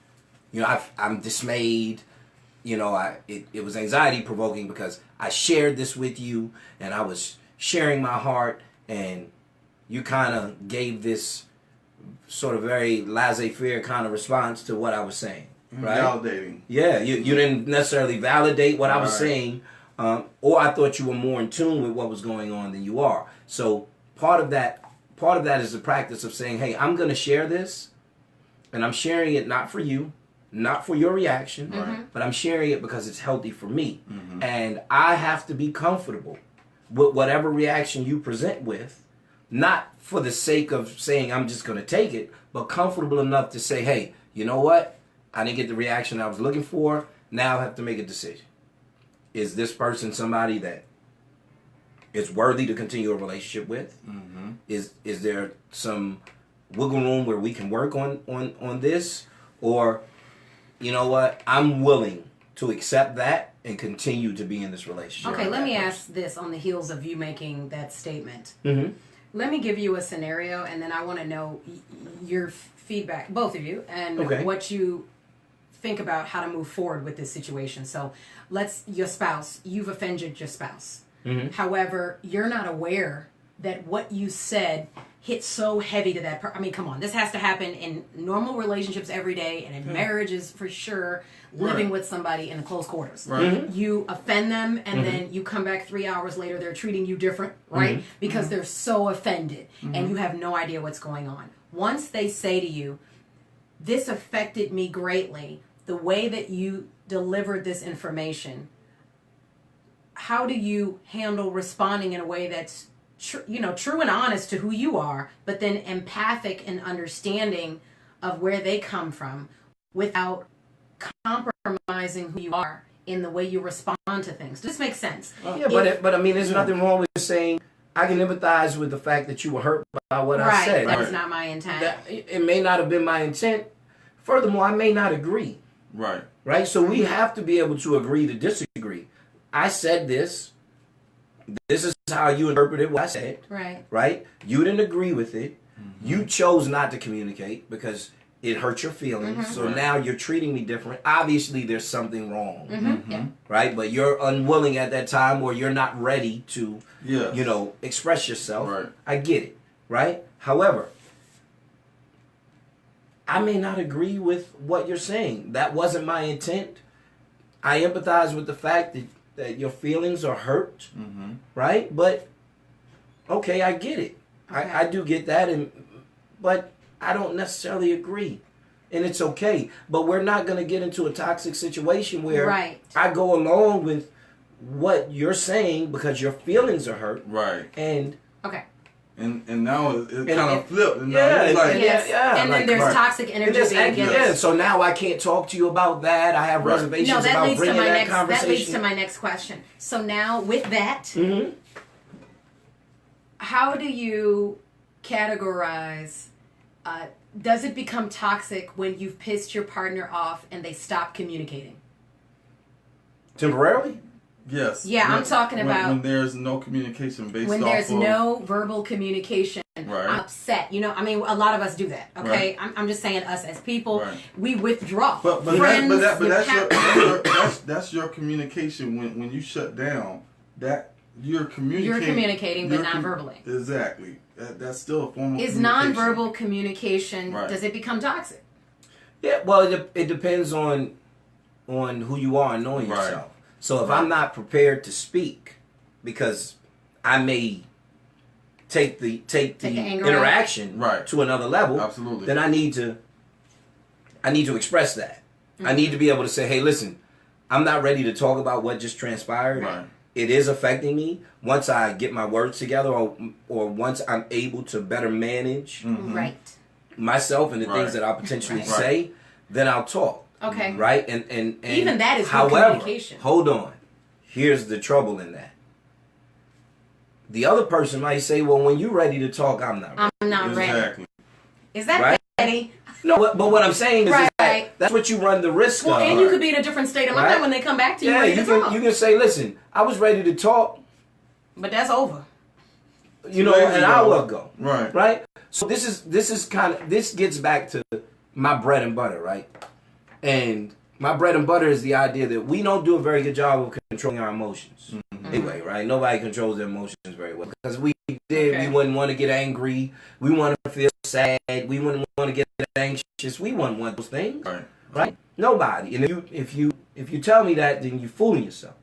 I'm dismayed. It was anxiety provoking because I shared this with you and I was sharing my heart and you kind of gave this sort of very laissez-faire kind of response to what I was saying. Right? Validating. Yeah, you didn't necessarily validate what I was Right. saying, or I thought you were more in tune with what was going on than you are. So part of that is the practice of saying, hey, I'm going to share this, and I'm sharing it not for you, not for your reaction, but I'm sharing it because it's healthy for me. And I have to be comfortable with whatever reaction you present with, not for the sake of saying I'm just going to take it, but comfortable enough to say, hey, you know what? I didn't get the reaction I was looking for. Now I have to make a decision. Is this person somebody that is worthy to continue a relationship with? Is there some wiggle room where we can work on this? Or, you know what? I'm willing to accept that and continue to be in this relationship. Okay, let me ask this on the heels of you making that statement. Mm-hmm. Let me give you a scenario, and then I want to know your feedback, both of you, and what you think about how to move forward with this situation. So you've offended your spouse. However, you're not aware that what you said hit so heavy to that person. I mean, come on, this has to happen in normal relationships every day, and in marriages for sure, living with somebody in close quarters. You offend them, and then you come back 3 hours later, they're treating you different, right? Because they're so offended, and you have no idea what's going on. Once they say to you, this affected me greatly, the way that you delivered this information, how do you handle responding in a way that's true and honest to who you are, but then empathic and understanding of where they come from without compromising who you are in the way you respond to things? Does this make sense? But I mean, there's nothing wrong with saying I can empathize with the fact that you were hurt by what I said. That was not my intent. It may not have been my intent. Furthermore, I may not agree. Right? So we have to be able to agree to disagree. I said this. This is how you interpreted what I said. Right? You didn't agree with it. You chose not to communicate because it hurt your feelings. So now you're treating me different. Obviously, there's something wrong. Right? But you're unwilling at that time, or you're not ready to, express yourself. I get it. Right? However, I may not agree with what you're saying. That wasn't my intent. I empathize with the fact that your feelings are hurt, right? But, okay, I get it. I do get that, but I don't necessarily agree. And it's okay. But we're not going to get into a toxic situation where I go along with what you're saying because your feelings are hurt. And And now it kind of flipped. And now it's like, and then there's toxic energy being given. So now I can't talk to you about that. I have reservations about bringing that conversation. That leads to my next question. So now with that, how do you categorize? Does it become toxic when you've pissed your partner off and they stop communicating? Temporarily? Yes. Yeah, I'm talking about when there's no communication based when off there's of, no verbal communication. Right. I'm upset. You know, I mean, a lot of us do that. Okay, Right. I'm just saying, us as people, Right. we withdraw. But that's your communication when you shut down. That you're communicating. You're communicating, but non-verbally. Exactly. That's still a form of Is communication. nonverbal communication? Right. Does it become toxic? Yeah, well, it depends on who you are and knowing Right. yourself. So if I'm not prepared to speak because I may take the anger interaction Right. to another level, Absolutely. then I need to express that. I need to be able to say, hey, listen, I'm not ready to talk about what just transpired. Right. It is affecting me. Once I get my words together, or once I'm able to better manage Right. myself and the Right. things that I'll potentially Right. say, then I'll talk. Okay. Right? And Even that is good however, communication. hold on. Here's the trouble in that. The other person might say, well, when you're ready to talk, I'm not ready. I'm not ready. Exactly. Is that Right? ready? No, but what I'm saying is, Right. that's what you run the risk Well, of. and you could be in a different state of mind Right. when they come back to you Yeah, ready you to can talk. you can say, listen, I was ready to talk, But that's over. you know, 2 days an ago. hour ago. Right. Right? So this gets back to my bread and butter, right? And my bread and butter is the idea that we don't do a very good job of controlling our emotions. Anyway, right? Nobody controls their emotions very well. Because we did, Okay. we wouldn't want to get angry. We want to feel sad. We wouldn't want to get anxious. We wouldn't want those things. Right. Right? Nobody. And if you tell me that, then you're fooling yourself.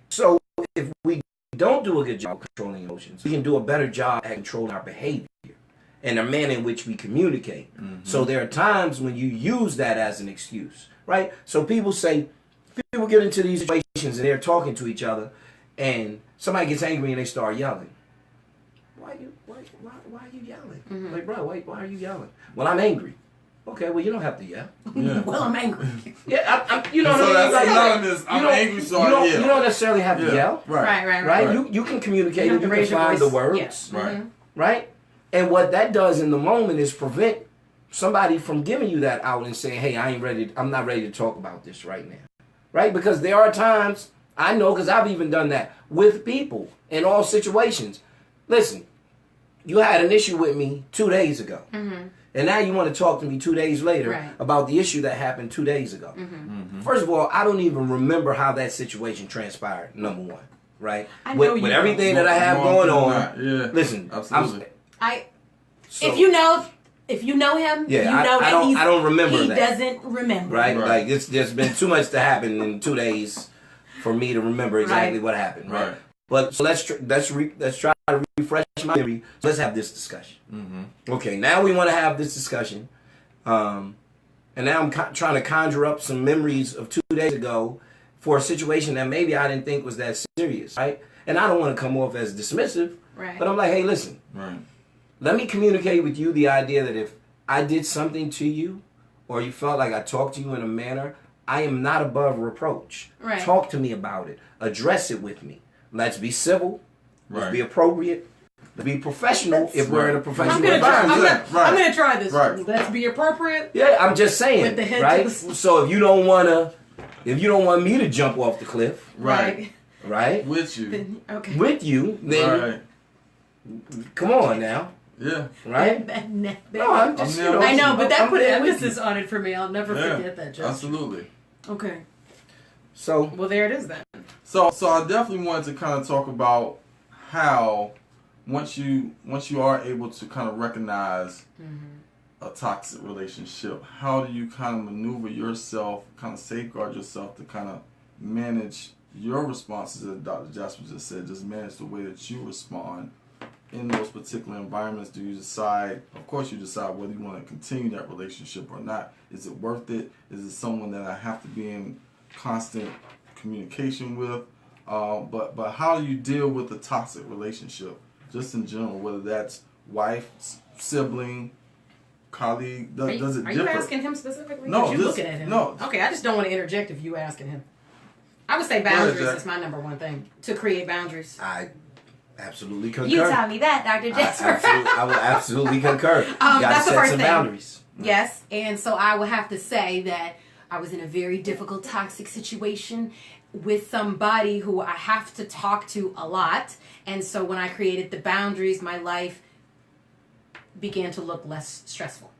So if we don't do a good job controlling emotions, we can do a better job at controlling our behavior and the manner in which we communicate. So there are times when you use that as an excuse, right? So people get into these situations and they're talking to each other, and somebody gets angry and they start yelling. Why are you yelling? Like, bro, why are you yelling? Well, I'm angry. Okay, well, you don't have to yell. Yeah. Well, I'm angry. Yeah, you know So what I mean? that's Like, anonymous. I'm angry, so I yell. You don't necessarily have to yell. Right. Right. Right? You can communicate You and have you to raise can your find the voice. words. Yes. Right. Right? And what that does in the moment is prevent somebody from giving you that out and saying, hey, I'm not ready to talk about this right now. Right? Because there are times, I know because I've even done that with people in all situations. Listen, you had an issue with me 2 days ago. And now you want to talk to me 2 days later Right. about the issue that happened 2 days ago. First of all, I don't even remember how that situation transpired, number one. Right? I know you with don't. everything that I have going on. Yeah. Listen, Absolutely. If you know him, Yeah, you know that I don't remember he that. doesn't remember. Right? Right. Like there's been too much to happen in 2 days for me to remember exactly what happened. Right. Right. But so let's try to refresh my memory. So let's have this discussion. Okay. Now we want to have this discussion, and now I'm trying to conjure up some memories of 2 days ago for a situation that maybe I didn't think was that serious. Right. And I don't want to come off as dismissive. Right. But I'm like, hey, listen. Right. Let me communicate with you the idea that if I did something to you, or you felt like I talked to you in a manner, I am not above reproach. Right. Talk to me about it. Address it with me. Let's be civil. Let's Right. be appropriate. Let's be professional if we're in a professional I'm gonna try. environment. I'm gonna try this. Right. Let's be appropriate. Yeah, I'm just saying. With the head to right? the- So if you don't want me to jump off the cliff, Right. right? With you. Then, okay. With you, then Right. come on now. Yeah. Right? No, I'm just, I'm there I know, but that I'm put there with emphasis on it for me. I'll never Yeah. forget that. Just Absolutely. okay. So Well, there it is then. So I definitely wanted to kind of talk about how once you are able to kind of recognize a toxic relationship, how do you kind of maneuver yourself, kind of safeguard yourself to kind of manage your responses, as Dr. Jasper just said, just manage the way that you respond in those particular environments. Do you decide, of course you decide whether you want to continue that relationship or not. Is it worth it? Is it someone that I have to be in constant communication with? But how do you deal with a toxic relationship, just in general, whether that's wife, sibling, colleague, does it Are differ? you asking him specifically? No, 'Cause you're just- looking at him. no. Okay, I just don't want to interject if you asking him. I would say ahead, boundaries Jack. is my number one thing. To create boundaries. Absolutely concur. You tell me that, Dr. Jasper. I will absolutely concur. You gotta that's the set first some thing. boundaries. Yes, and so I would have to say that I was in a very difficult, toxic situation with somebody who I have to talk to a lot. And so when I created the boundaries, my life began to look less stressful.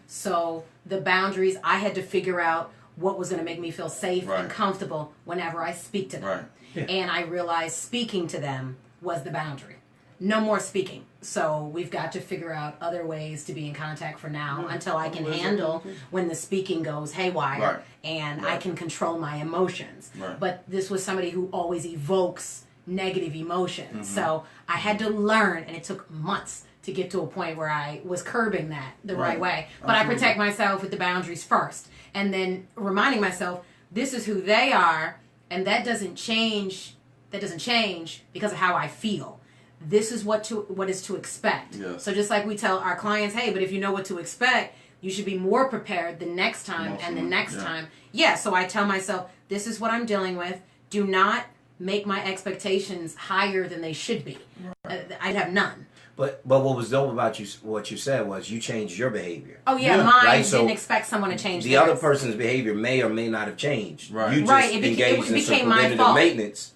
So the boundaries, I had to figure out what was going to make me feel safe and comfortable whenever I speak to them. Right. Yeah. And I realized speaking to them was the boundary. No more speaking. So we've got to figure out other ways to be in contact for now until I can handle when the speaking goes haywire and I can control my emotions. Right. But this was somebody who always evokes negative emotions. So I had to learn, and it took months to get to a point where I was curbing that the right way. But I protect myself with the boundaries first. And then reminding myself, this is who they are, and that doesn't change. That doesn't change because of how I feel. This is what is to expect. Yes. So just like we tell our clients, hey, but if you know what to expect, you should be more prepared the next time and the next time. Yeah, so I tell myself, this is what I'm dealing with. Do not make my expectations higher than they should be. I'd have none. But what was dope about what you said was you changed your behavior. Oh yeah, mine right? So didn't expect someone to change the theirs. other person's behavior may or may not have changed. Right. You just engaged in some my preventative fault. maintenance.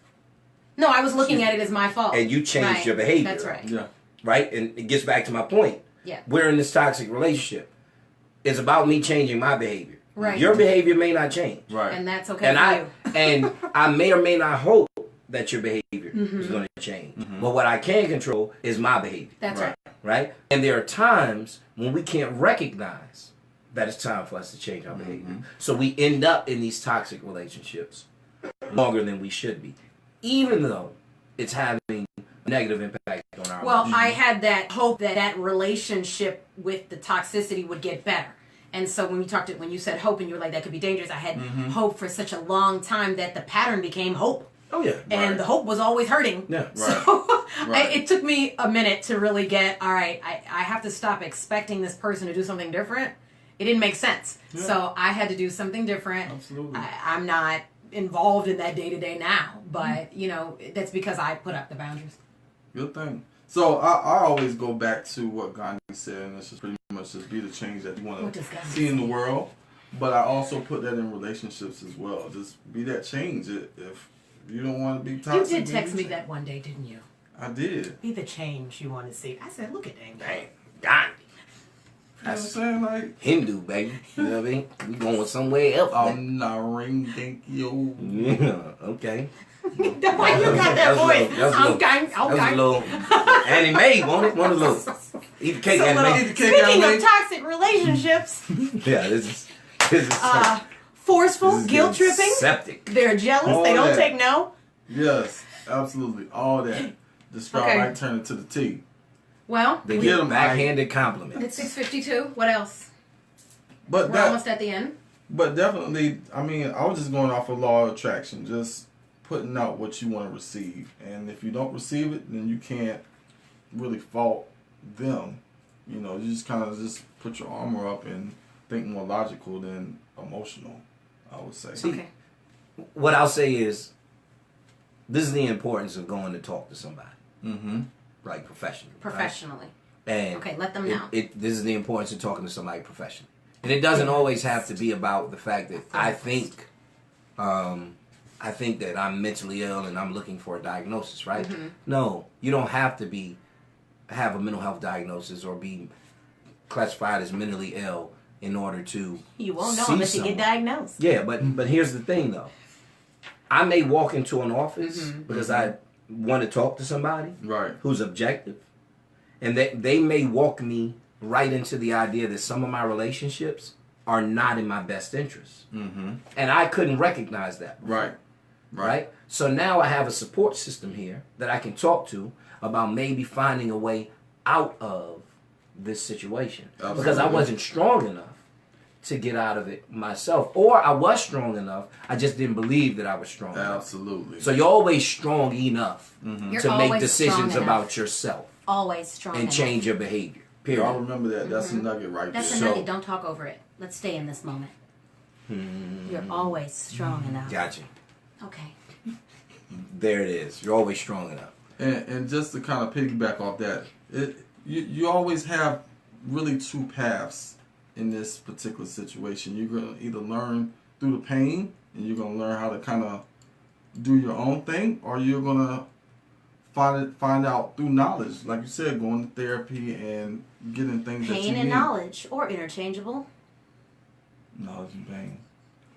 No, I was looking at it as my fault. And you changed your behavior. That's right. Yeah. Right? And it gets back to my point. Yeah. We're in this toxic relationship. It's about me changing my behavior. Right. Your behavior may not change. Right. And that's okay And for you. and I may or may not hope that your behavior is going to change. But what I can control is my behavior. That's right. Right? And there are times when we can't recognize that it's time for us to change our behavior. So we end up in these toxic relationships longer than we should be, even though it's having a negative impact on our Well, lives. I had that hope that that relationship with the toxicity would get better. And so when you said hope and you were like, that could be dangerous, I had hope for such a long time that the pattern became hope. Oh, yeah. And the hope was always hurting. Yeah. So it took me a minute to really get, all right, I have to stop expecting this person to do something different. It didn't make sense. Yeah. So I had to do something different. Absolutely. I'm not involved in that day-to-day now. But, that's because I put up the boundaries. Good thing. So I always go back to what Gandhi said, and it's just pretty much just be the change that you want to see in the world. But I also put that in relationships as well. Just be that change. If you don't want to be toxic. You did text me that one day, didn't you? I did. Be the change you want to see. I said, look at dang. Gandhi. You know what I'm saying? Like Hindu, baby. You know what I mean? We going somewhere else. I'm not ring, thank you. Yeah, okay. Why you got that voice? That was a little anime, won't it? One of those. Eat the cake, anime. Speaking of toxic relationships, Yeah, this is forceful, guilt tripping. septic. They're jealous. All they don't that. take no. Yes, absolutely. All that. Describe Okay. right, turn it to the T. Well, They get get 'em backhanded compliments. it's 6:52. What else? But We're almost at the end. But definitely, I mean, I was just going off of law of attraction, just putting out what you want to receive. And if you don't receive it, then you can't really fault them. You just kind of just put your armor up and think more logical than emotional, I would say. See, Okay. what I'll say is, this is the importance of going to talk to somebody, like professionally. right? Professionally. And Okay, let them know. This is the importance of talking to somebody professionally. And it doesn't always have to be about the fact that I think that I'm mentally ill and I'm looking for a diagnosis, right? No, you don't have to have a mental health diagnosis or be classified as mentally ill in order to You won't know see unless you get someone. diagnosed. Yeah, but here's the thing though. I may walk into an office because I want to talk to somebody Right. who's objective, and they may walk me right into the idea that some of my relationships are not in my best interest. And I couldn't recognize that. Right? So now I have a support system here that I can talk to about maybe finding a way out of this situation. Absolutely. Because I wasn't strong enough to get out of it myself. Or I was strong enough, I just didn't believe that I was strong enough. Absolutely. So you're always strong enough You're to make always decisions strong about enough. yourself Always strong and enough. change your behavior. Y'all Period. remember that. That's a nugget right That's there. a So- nugget. Don't talk over it. Let's stay in this moment. You're always strong enough. Gotcha. Okay. There it is. You're always strong enough. And just to kind of piggyback off that, you always have really two paths in this particular situation. You're going to either learn through the pain, and you're going to learn how to kind of do your own thing, or you're going to find out through knowledge. Like you said, going to therapy and getting things that you need. Pain and knowledge, or interchangeable. Knowledge and pain.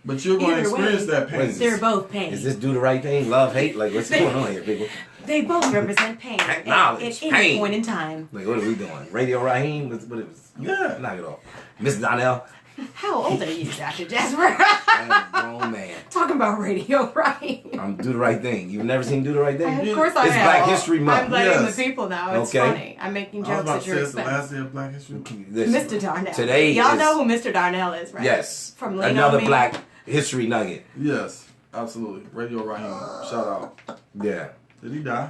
But you're going to experience that pain. They're both pain. Is this do the right thing? Love, hate? Like, what's going on here, people? They both represent pain. Knowledge, at any pain. point in time. Like, what are we doing? Radio Raheem? What it was? Yeah. Knock it off. Miss Donnell? How old are you, Dr. Jasper? I'm a grown man. Talking about radio, right? I'm Do the Right Thing. You've never seen Do the Right Thing? Of course I It's have. Black History Month. I'm blaming Yes. the people now. It's Okay. funny. I'm making I was jokes about at to your say it's the expense. last day of Black History. Listen, Mr. Darnell. Today Y'all is, know who Mr. Darnell is, right? Yes. From Lean Another on Me. Black History Nugget. Yes, absolutely. Radio Raheem. Shout out. Yeah. Did he die?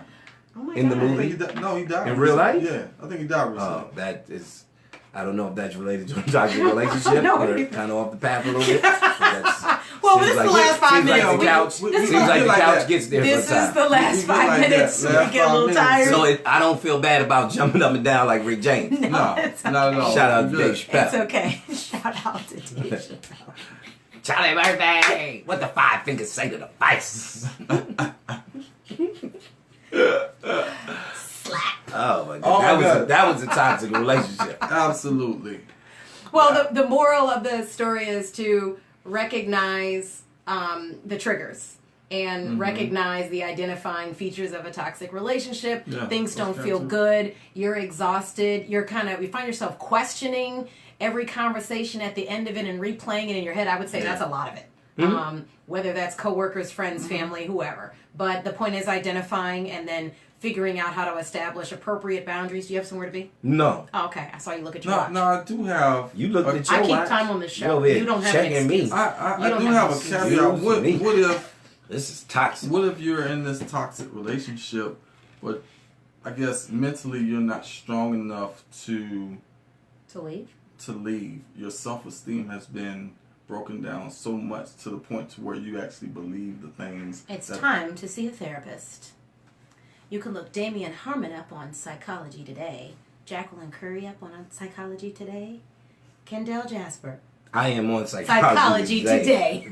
Oh my In the God. I movie? think he died. No, he died. In real life? Yeah, I think he died recently. Oh, that is... I don't know if that's related to a toxic relationship No, or it- kind of off the path a little bit. But that's, Well, seems this is like- the last 5 seems minutes. Like the We- couch, this seems is like like the that. couch gets there This sometimes. is the last You get 5 like minutes. that. We Last get a 5 little minutes. tired. So I don't feel bad about jumping up and down like Rick James. No, not at all. Shout out to Good. Dave Chappelle. It's okay. Shout out to Dave Chappelle. Charlie Murphy, what the 5 fingers say to the vice? Oh my god, Oh my God. that was a toxic relationship. Absolutely. Well, the moral of the story is to recognize the triggers and recognize the identifying features of a toxic relationship. Yeah, Things don't those feel kinds of- good. You're exhausted. You find yourself questioning every conversation at the end of it and replaying it in your head. I would say that's a lot of it. Whether that's coworkers, friends, family, whoever. But the point is identifying and then figuring out how to establish appropriate boundaries. Do you have somewhere to be? No, Oh, okay. I saw you look at your No, watch. no, I do have. you looked at I your keep watch. time on the show. over here You don't have checking an me. excuse. I You don't do have have a to caveat. excuse What me. if This is toxic. what if you're in this toxic relationship, but I guess mentally you're not strong enough to leave? leave? Your self-esteem has been broken down so much to the point to where you actually believe the things. It's that, time to see a therapist. You can look Damian Harmon up on Psychology Today, Jacqueline Curry up on Psychology Today, Kendell Jasper. I am on Psychology Today.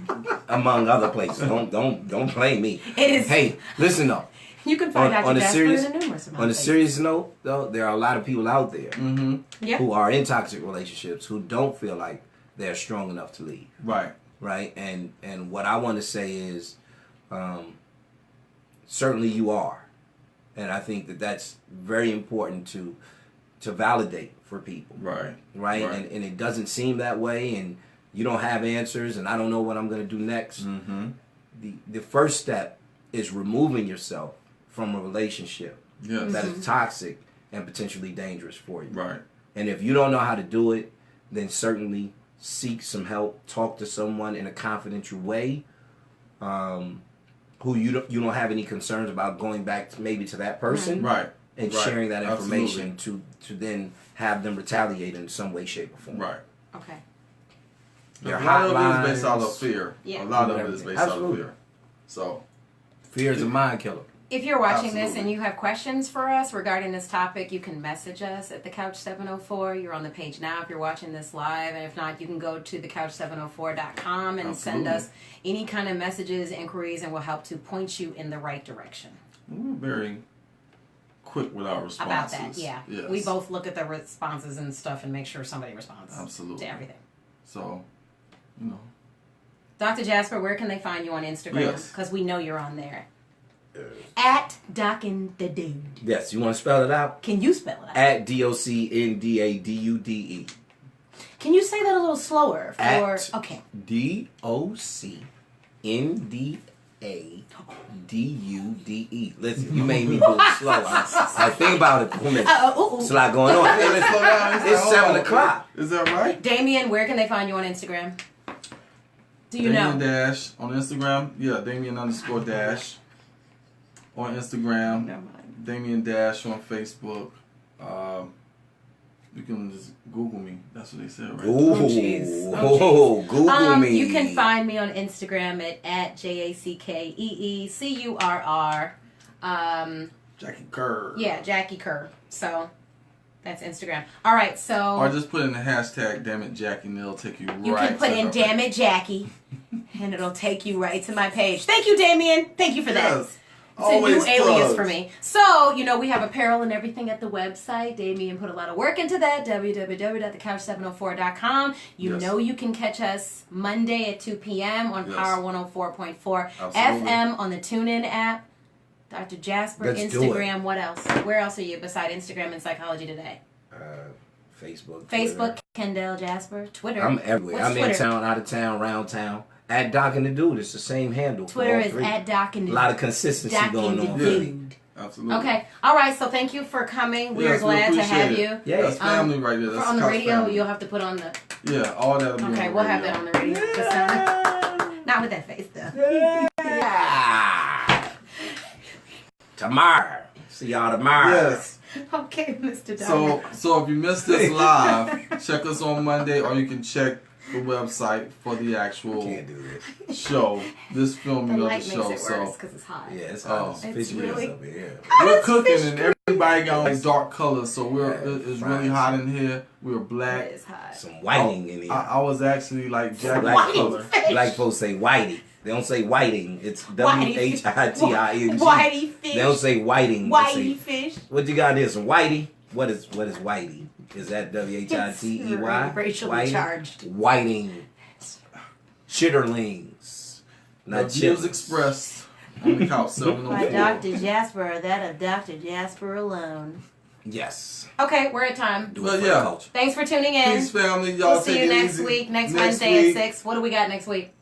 among other places. Don't play me. It is. Hey, listen though. You can find On Dr. a Jasper serious in a numerous amount on a of places. serious note, though, there are a lot of people out there Yep. who are in toxic relationships who don't feel like they're strong enough to leave. Right. Right, and what I want to say is, certainly you are, and I think that that's very important to validate for people. Right. Right, Right. And it doesn't seem that way, and you don't have answers, and I don't know what I'm going to do next. Mm-hmm. The first step is removing yourself from a relationship Yes. that is toxic and potentially dangerous for you. Right. And if you don't know how to do it, then certainly seek some help. Talk to someone in a confidential way, who you don't have any concerns about going back to maybe to that person, Right. and Right. sharing that information Absolutely. to then have them retaliate in some way, shape, or form. Right. Okay. Your a lot of it is hotlines. based out of fear. Yeah. A lot of it is based out Absolutely. of fear. So, Fear is a mind killer. If you're watching this Absolutely. and you have questions for us regarding this topic, you can message us at the Couch 704. You're on the page now if you're watching this live, and if not, you can go to thecouch704.com and send Absolutely. us any kind of messages, inquiries, and we'll help to point you in the right direction. we're very quick with our responses. About that, yeah. Yes. We both look at the responses and stuff and make sure somebody responds Absolutely. to everything. So, you know. Dr. Jasper, where can they find you on Instagram? Yes. Because we know you're on there. At Dockin' the Dude. Yes, you want to spell it out? Can you spell it out? At DOCNDADUDE. Can you say that a little slower? At Okay. DOCNDADUDE. Listen, you made me move slow. I think about it for a minute. There's a lot going on. Hey, listen, Slow down. it's Hold 7 on. o'clock. Is that right? Damien, where can they find you on Instagram? Do you Damien know? Dash on Instagram. Yeah, Damien_Dash on Instagram. Never mind. Damien Dash on Facebook. You can just Google me. That's what they said, right? Ooh, jeez. Google me. You can find me on Instagram at JACKEECURR. Jackie Kerr. Yeah, Jackie Kerr. So that's Instagram. All right, so Or just put in the hashtag damn it Jackie and it'll take you right you can put to in her damn page. it Jackie, and it'll take you right to my page. Thank you, Damien. Thank you for that. Yes. It's a new Always alias plugs. for me. So, we have apparel and everything at the website. Damien put a lot of work into that. www.thecouch704.com. Yes. You can catch us Monday at 2 p.m. on Yes. Power 104.4 Absolutely. FM on the TuneIn app. Dr. Jasper, Let's do Instagram. What else? Where else are you beside Instagram and Psychology Today? Facebook. Facebook, Twitter. Kendell Jasper. Twitter. I'm everywhere. What's I'm Twitter? in town, out of town, round town. At Doc and the Dude, it's the same handle. for Twitter all is three. at Doc and A lot of consistency Doc going and on. the Yeah. Dude. Absolutely. Okay. All right. So thank you for coming. We Yes, are glad to appreciate have it. you. Yeah. That's family right there. That's On the Couch radio, family. you'll have to put on the. Yeah, all that'll be on Okay, the we'll have radio. that on the radio. Just, not with that face though. Yeah. Tomorrow. See y'all tomorrow. Yes. Okay, Mr. Donna. So if you missed this live, check us on Monday, or you can check the website for the actual Can't do this. show. This the filming of light the makes show. it So worse because it's hot. Yeah, it's Oh. hot. It's It's fishy really- up in here. we're cooking and everybody got like dark colors, so it's really fries. hot in here. We're It black. is hot. Some whiting in here. I was actually like Jackie Black color. folks, black folks say whitey. They don't say whiting. It's WHITING. Whitey fish. They don't say whiting. They Whitey say, fish. what you got here? Some whitey? What is whitey? Is that WHITEY? Racially Whiting? charged. Whiting. Shitterlings. The Not views chips. expressed on the couch By 704. Dr. Jasper, or that of Dr. Jasper alone. Yes. Okay, we're at time. Do Well, it for yeah. the culture. Thanks for tuning in. Peace, family. Y'all We'll see take you it next easy. week, next Wednesday week, at 6. What do we got next week?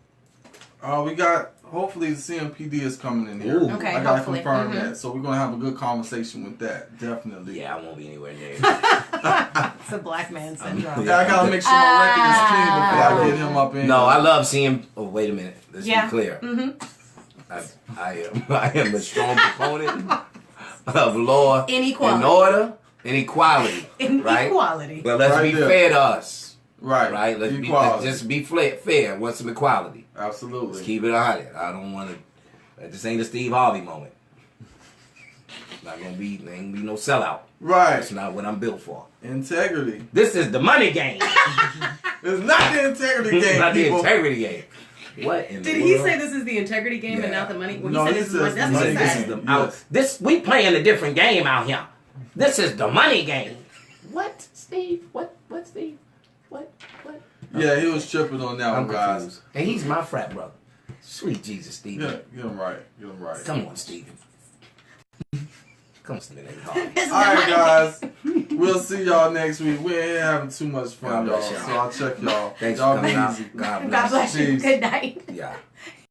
We got, hopefully the CMPD is coming in here. Ooh. Okay, I gotta hopefully. confirm Mhm. that. So we're gonna have a good conversation with that. Definitely. Yeah, I won't be anywhere near. It's a black man syndrome. Yeah, I gotta make sure my record is clean before I get him up in. No, I love seeing. Oh, wait a minute. Let's Yeah. be clear. Mm-hmm. I am a strong proponent of law Inequality. and order and equality. Right? Inequality. But let's Right be there. fair to us. Right. Right? Let's Equality. just be fair. Want some equality. Absolutely. Let's keep it 100. I don't want to. This ain't a Steve Harvey moment. Not gonna be. There ain't gonna be no sellout. Right. That's not what I'm built for. Integrity. This is the money game. It's not the integrity game, Not the people. integrity game. What in Did the he world? say this is the integrity game and Yeah. not the money? Well, No, he he said this is says that's the what he money This said. is the Yes. out. This we playing a different game out here. This is the money game. What, Steve? What, Steve? What? Yeah, he was tripping on that I'm one, guys. confused. And he's my frat brother. Sweet Jesus, Steve. Yeah, get him right. Get him right. Come on, Steve. Come on, Steve. It ain't hard. It's All right, the guys. We'll see y'all next week. We ain't having too much fun, God y'all. bless y'all. So I'll check y'all. Thanks y'all for be coming out. easy. God God bless. bless you. Peace. Good night. Yeah.